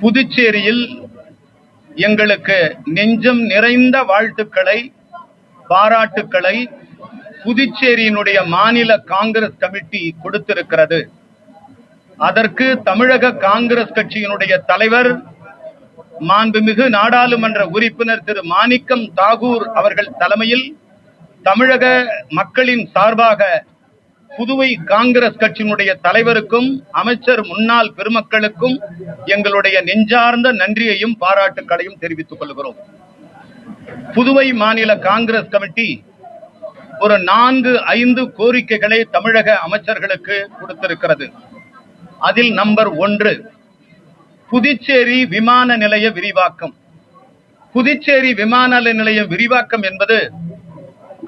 புதுச்சேரியில் எங்களுக்கு நெஞ்சம் நிறைந்த வாழ்த்துக்களை, பாராட்டுக்களை புதுச்சேரியினுடைய மாநில காங்கிரஸ் கமிட்டி கொடுத்திருக்கிறது. அதற்கு தமிழக காங்கிரஸ் கட்சியினுடைய தலைவர் மாண்புமிகு நாடாளுமன்ற உறுப்பினர் திரு மாணிக்கம் தாகூர் அவர்கள் தலைமையில் தமிழக மக்களின் சார்பாக புதுவை காங்கிரஸ் கட்சியினுடைய தலைவருக்கும் அமைச்சர் முன்னாள் பெருமக்களுக்கும் எங்களுடைய நெஞ்சார்ந்த நன்றியையும் பாராட்டுக்களையும் தெரிவித்துக் கொள்கிறோம். புதுவை மாநில காங்கிரஸ் கமிட்டி ஒரு 4-5 கோரிக்கைகளை தமிழக அமைச்சர்களுக்கு கொடுத்திருக்கிறது. அதில் நம்பர் 1, புதுச்சேரி விமான நிலைய விரிவாக்கம். புதுச்சேரி விமான நிலைய விரிவாக்கம் என்பது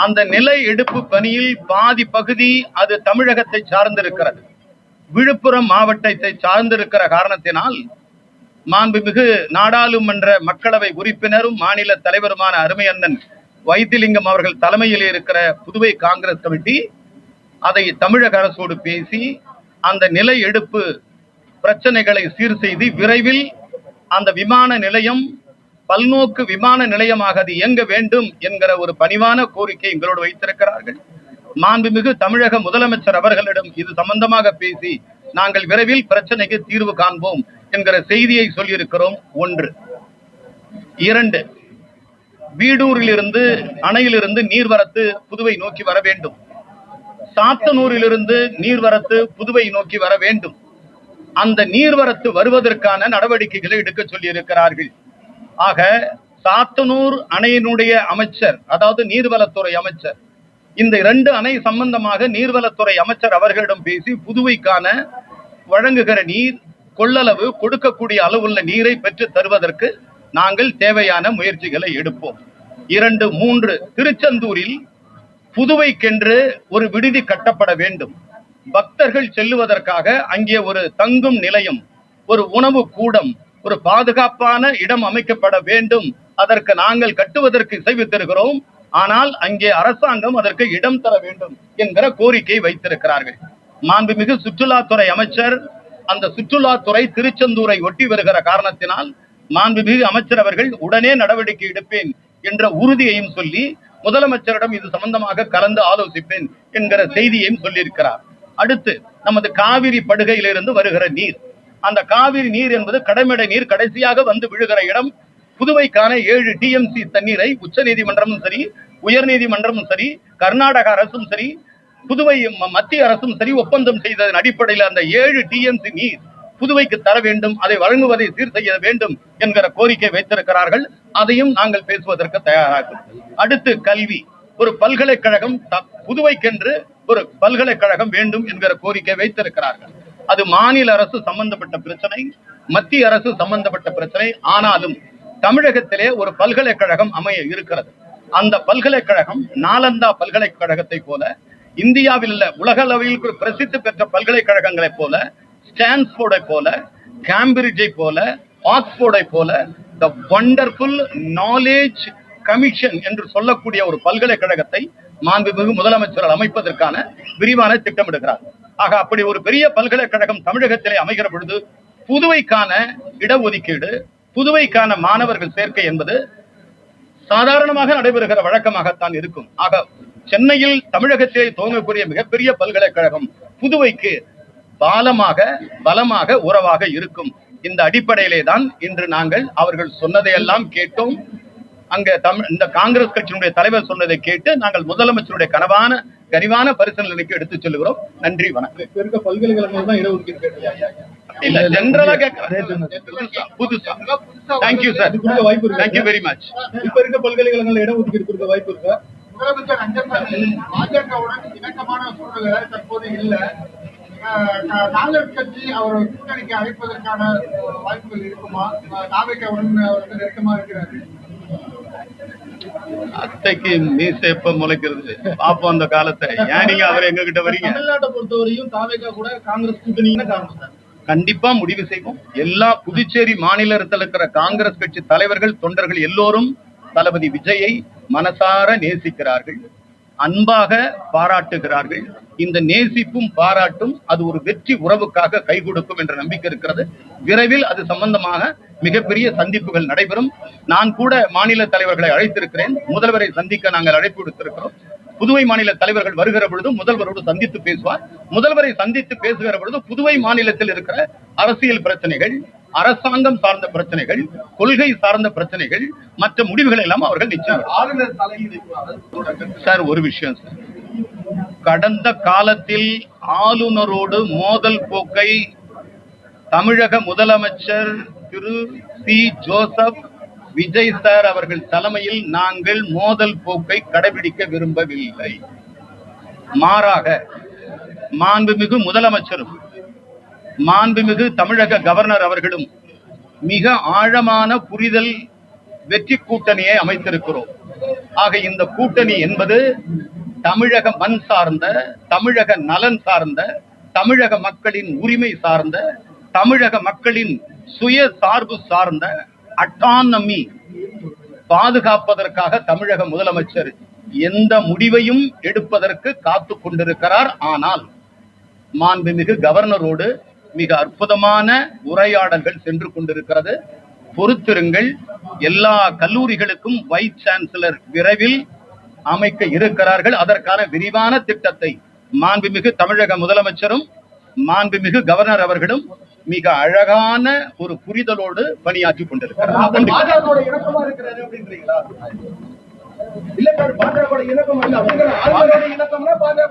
அந்த நில எடுப்பு பணியில் பாதி பகுதி அது தமிழகத்தை சார்ந்திருக்கிறது. விழுப்புரம் மாவட்டத்தை சார்ந்திருக்கிற காரணத்தினால் மாண்புமிகு நாடாளுமன்ற மக்களவை உறுப்பினரும் மாநில தலைவருமான அருமை அண்ணன் வைத்திலிங்கம் அவர்கள் தலைமையில் இருக்கிற புதுவை காங்கிரஸ் கமிட்டி அதை தமிழக அரசோடு பேசி அந்த நில எடுப்பு பிரச்சனைகளை சீர் செய்து விரைவில் அந்த விமான நிலையம் பல்நோக்கு விமான நிலையமாக அது இயங்க வேண்டும் என்கிற ஒரு பணிவான கோரிக்கை எங்களோடு வைத்திருக்கிறார்கள். மாண்புமிகு தமிழக முதலமைச்சர் அவர்களிடம் இது சம்பந்தமாக பேசி நாங்கள் விரைவில் பிரச்சனைக்கு தீர்வு காண்போம் என்கிற செய்தியை சொல்லியிருக்கிறோம். 1. 2, வீடூரிலிருந்து அணையிலிருந்து நீர்வரத்து புதுவை நோக்கி வர வேண்டும். சாத்தனூரிலிருந்து நீர்வரத்து புதுவை நோக்கி வர வேண்டும். அந்த நீர்வரத்து வருவதற்கான நடவடிக்கைகளை எடுக்க சொல்லி இருக்கிறார்கள். ஆக சாத்தனூர் அணையினுடைய அமைச்சர், அதாவது நீர்வளத்துறை அமைச்சர், இந்த 2 அணை சம்பந்தமாக நீர்வளத்துறை அமைச்சர் அவர்களிடம் பேசி புதுவைக்கான வழங்குகிற நீர் கொள்ளளவு கொடுக்கக்கூடிய அளவுள்ள நீரை பெற்று தருவதற்கு நாங்கள் தேவையான முயற்சிகளை எடுப்போம். 2, 3, திருச்செந்தூரில் புதுவைக்கென்று ஒரு விடுதி கட்டப்பட வேண்டும். பக்தர்கள் செல்லுவதற்காக அங்கே ஒரு தங்கும் நிலையம், ஒரு உணவு கூடம், ஒரு பாதுகாப்பான இடம் அமைக்கப்பட வேண்டும். அதற்கு நாங்கள் கட்டுவதற்கு இசைவித்திருக்கிறோம். ஆனால் அங்கே அரசாங்கம் அதற்கு இடம் தர வேண்டும் என்கிற கோரிக்கை வைத்திருக்கிறார்கள். மாண்புமிகு சுற்றுலாத்துறை அமைச்சர் அந்த சுற்றுலாத்துறை திருச்செந்தூரை ஒட்டி வருகிற காரணத்தினால் மாண்புமிகு அமைச்சர் அவர்கள் உடனே நடவடிக்கை எடுப்பேன் என்ற உறுதியையும் சொல்லி முதலமைச்சரிடம் இது சம்பந்தமாக கலந்து ஆலோசிப்பேன் என்கிற செய்தியையும் சொல்லியிருக்கிறார். அடுத்து நமது காவிரி படுகையிலிருந்து வருகிற நீர், அந்த காவிரி நீர் என்பது கடமடை நீர் கடைசியாக வந்து விழுகிற இடம். புதுவைக்கான 7 TMC தண்ணீரை உச்ச நீதிமன்றமும் சரி, உயர் நீதிமன்றமும் சரி, கர்நாடக அரசும் சரி, புதுவை மத்திய அரசும் சரி ஒப்பந்தம் செய்ததன் அடிப்படையில் அந்த 7 TMC நீர் புதுவைக்கு தர வேண்டும், அதை வழங்குவதை சீர் செய்ய வேண்டும் என்கிற கோரிக்கை வைத்திருக்கிறார்கள். அதையும் நாங்கள் பேசுவதற்கு தயாராகும். அடுத்து கல்வி, ஒரு பல்கலைக்கழகம் புதுவைக்கென்று ஒரு பல்கலைக்கழகம் வேண்டும் என்கிற கோரிக்கை வைத்திருக்கிறார்கள். அது மாநில அரசு சம்பந்தப்பட்ட பிரச்சனை, மத்திய அரசு சம்பந்தப்பட்ட பிரச்சனை. ஆனாலும் தமிழகத்திலே ஒரு பல்கலைக்கழகம் அமைய இருக்கிறது. அந்த பல்கலைக்கழகம் நாலந்தா பல்கலைக்கழகத்தை போல, இந்தியாவில் உள்ள உலக அளவில் பிரசித்தி பெற்ற பல்கலைக்கழகங்களை போல, ஸ்டான்ஃபோர்டை போல, கேம்பிரிட்ஜை போல, ஆக்ஸ்போர்டை போல த வண்டர்ஃபுல் நாலேஜ் கமிஷன் என்று சொல்லக்கூடிய ஒரு பல்கலைக்கழகத்தை மாண்புமிகு முதலமைச்சர்கள் அமைப்பதற்கான விரிவான திட்டமிடுகிறார். ஆக அப்படி ஒரு பெரிய பல்கலைக்கழகம் தமிழகத்திலே அமைகிற பொழுது புதுவைக்கான இடஒதுக்கீடு, புதுவைக்கான மாணவர்கள் சேர்க்கை என்பது சாதாரணமாக நடைபெறுகிற வழக்கமாகத்தான் இருக்கும். ஆக சென்னையில் தமிழகத்திலே துவங்கக்கூடிய மிகப்பெரிய பல்கலைக்கழகம் புதுவைக்கு பலமாக உறவாக இருக்கும். இந்த அடிப்படையிலே தான் இன்று நாங்கள் அவர்கள் சொன்னதையெல்லாம் கேட்டோம். அங்க இந்த காங்கிரஸ் கட்சியினுடைய தலைவர் சொன்னதை கேட்டு நாங்கள் முதலமைச்சருடைய கனிவான பரிசீலனைக்கு எடுத்துச் சொல்லுகிறோம். நன்றி, வணக்கம். பல்கலைக்கழகம் தான் இடஒதுக்கீடு இல்ல, ஜெனரலா கேட்கிறேன். புதுசா. Thank you sir, thank you very much. இப்ப இருக்க பல்கலைக்கழகங்கள் இடஒதுக்கீடு கொடுக்க வாய்ப்பு இருக்கா? முதலமைச்சர் பாஜகவுடன் இணக்கமான சூழ்நிலை தற்போது இல்ல. காங்கிரஸ் கட்சி அவர் கூட்டணிக்கு அழைப்பதற்கான வாய்ப்புகள் இருக்குமா? தாவேக்காவுடன் நெருக்கமா இருக்கிறாரு. அத்தைக்கு மீசை எப்ப முளைக்கிறது பாப்போம் அந்த காலத்தை. ஏன் நீங்க அவர் எங்க கிட்ட வரீங்க? தமிழ்நாட்டை பொறுத்தவரையும் தாவேக்கா கூட காங்கிரஸ் கூட்டணி காரணம் கண்டிப்பா முடிவு செய்வோம். எல்லா புதுச்சேரி மாநிலத்தில் இருக்கிற காங்கிரஸ் கட்சி தலைவர்கள், தொண்டர்கள் எல்லோரும் தளபதி விஜயை மனசார நேசிக்கிறார்கள். அன்பாக பாராட்டுகிறார்கள். இந்த நேசிப்பும் பாராட்டும் அது ஒரு வெற்றி உறவுக்காக கை கொடுக்கும் என்ற நம்பிக்கை இருக்கிறது. விரைவில் அது சம்பந்தமாக மிகப்பெரிய சந்திப்புகள் நடைபெறும். நான் கூட மாநில தலைவர்களை அழைத்திருக்கிறேன். முதல்வரை சந்திக்க நாங்கள் அழைப்பு விடுத்திருக்கிறோம். புதுவை மாநில தலைவர்கள் வருகிற பொழுது முதல்வரோடு சந்தித்து பேசுவார். முதல்வரை சந்தித்து பேசுகிற பொழுது புதுவை மாநிலத்தில் இருக்கிற அரசியல் பிரச்சனைகள், அரசாங்கம் சார்ந்த பிரச்சனைகள், கொள்கை சார்ந்த பிரச்சனைகள், மற்ற முடிவுகள் எல்லாம் அவர்கள் நிச்சயம். ஆளுநர் தலையீடு சார், ஒரு விஷயம் சார், கடந்த காலத்தில் ஆளுநரோடு மோதல் போக்கை தமிழக முதலமைச்சர் திரு சி. ஜோசப் விஜய் சார் அவர்கள் தலைமையில் நாங்கள் மோதல் போக்கை கடைபிடிக்க விரும்பவில்லை. மாறாக மாண்புமிகு முதலமைச்சரும் மாண்புமிகு தமிழக கவர்னர் அவர்களும் மிக ஆழமான புரிதல் வெற்றி கூட்டணியை அமைத்திருக்கிறோம். ஆக இந்த கூட்டணி என்பது தமிழக மண் சார்ந்த, தமிழக நலன் சார்ந்த, தமிழக மக்களின் உரிமை சார்ந்த, தமிழக மக்களின் சுய சார்பு சார்ந்த அட்டானமி பாதுகாப்பதற்காக தமிழக முதலமைச்சர் எந்த முடிவையும் எடுப்பதற்கு காத்து கொண்டிருக்கிறார். ஆனால் மாண்புமிகு கவர்னரோடு மிக அற்புதமான உரையாடல்கள் சென்று கொண்டிருக்கிறது. பொறுத்திருங்கள். எல்லா கல்லூரிகளுக்கும் வைஸ் சான்சலர் விரைவில் அமைக்க இருக்கிறார்கள். அதற்கான விரிவான திட்டத்தை மாண்புமிகு தமிழக முதலமைச்சரும் மாண்புமிகு கவர்னர் அவர்களும் மிக அழகான ஒரு புரிதலோடு பணியாற்றி கொண்டிருக்கிறார். பாஜக இணக்கமா இருக்கிறாரு அப்படின்றீங்களா? இல்ல சார், பாஜக இணக்கம் இல்ல அப்படிங்கிற ஆளுநரோட இணக்கம்னா பாஜக